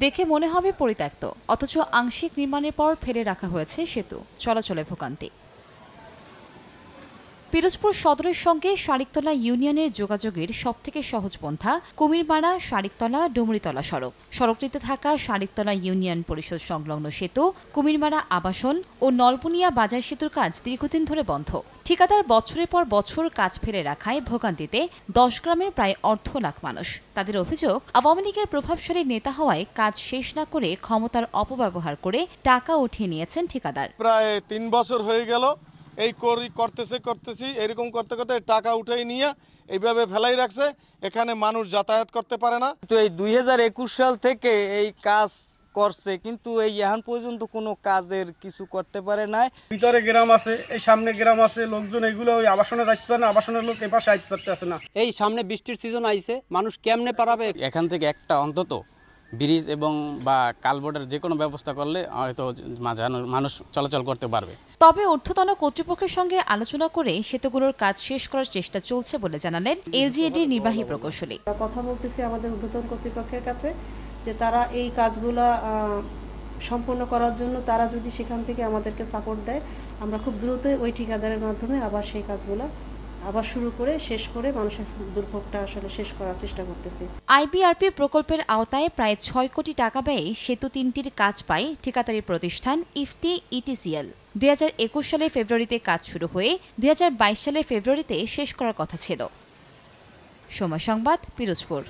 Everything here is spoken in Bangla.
দেখে মনে হবে পরিত্যক্ত, অথচ আংশিক নির্মাণের পর ফেলে রাখা হয়েছে সেতু, চলাচলে ভোগান্তি। পিরোজপুর সদরের সঙ্গে শারিকতলা ইউনিয়নের যোগাযোগের সবথেকে সহজ পন্থা কুমিরমারা শারিকতলা ডুমুরিতলা সড়ক। সড়কটিতে থাকা শারিকতলা ইউনিয়ন পরিষদ সংলগ্ন সেতু, কুমিরমারা আবাসন ও নলবুনিয়া বাজার সেতুর কাজ দীর্ঘদিন ধরে বন্ধ। ঠিকাদার বছরের পর বছর কাজ ফেলে রাখায় ভোগান্তিতে 10 গ্রামের প্রায় অর্ধ লাখ মানুষ। তাদের অভিযোগ, আওয়ামী লীগের প্রভাবশালী নেতা হওয়ায় কাজ শেষ না করে ক্ষমতার অপব্যবহার করে টাকা উঠিয়ে নিয়েছেন ঠিকাদার। প্রায় 3 বছর হয়ে গেল এই করতেছি এরকম করতে করতে টাকা উঠাই নিয়ে এইভাবে ফেলাই রাখছে। এখানে মানুষ যাতায়াত করতে পারে না। তো এই 2021 সাল থেকে এই কাজ করছে, কিন্তু এই এখন পর্যন্ত কোনো কাজের কিছু করতে পারে না। ভিতরে গ্রাম আছে, এই সামনে গ্রাম আছে, লোকজন এগুলো ওই আবাসনে যাইতে পারে না, আবাসনের লোক এপাশে আইতে পারতেছে না। এই সামনে বৃষ্টির সিজন আইছে, মানুষ কেমনে পারাবে? এখান থেকে একটা অন্তত ব্রিজ এবং বা কালভার্টের যে কোনো ব্যবস্থা করলে হয়তো মানুষ চলাচল করতে পারবে। তবে ঊর্ধ্বতন কর্তৃপক্ষের সঙ্গে আলোচনা করে সেতুগুলোর কাজ শেষ করার চেষ্টা চলছে বলে জানালেন এলজিইডির নির্বাহী প্রকৌশলী। কথা বলতেছি আমাদের ঊর্ধ্বতন কর্তৃপক্ষের কাছে যে তারা এই কাজগুলো সম্পন্ন করার জন্য তারা যদি সেখান থেকে আমাদেরকে সাপোর্ট দেয়, আমরা খুব দ্রুত ওই ঠিকাদারের মাধ্যমে আবার সেই কাজগুলো আবার শুরু করে শেষ করে মানুষের দুর্ভোগটা আসলে শেষ করার চেষ্টা করতেছি। আইবিআরপি প্রকল্পের আওতায় প্রায় 6 কোটি টাকা ব্যয়ে সেতু 3টির কাজ পায় ঠিকাদারি প্রতিষ্ঠান ইফতি ইটিসিএল। 2021 সালে ফেব্রুয়ারিতে কাজ শুরু হয়ে 2022 সালে ফেব্রুয়ারিতে শেষ করার কথা ছিল। সময় সংবাদ, পিরোজপুর।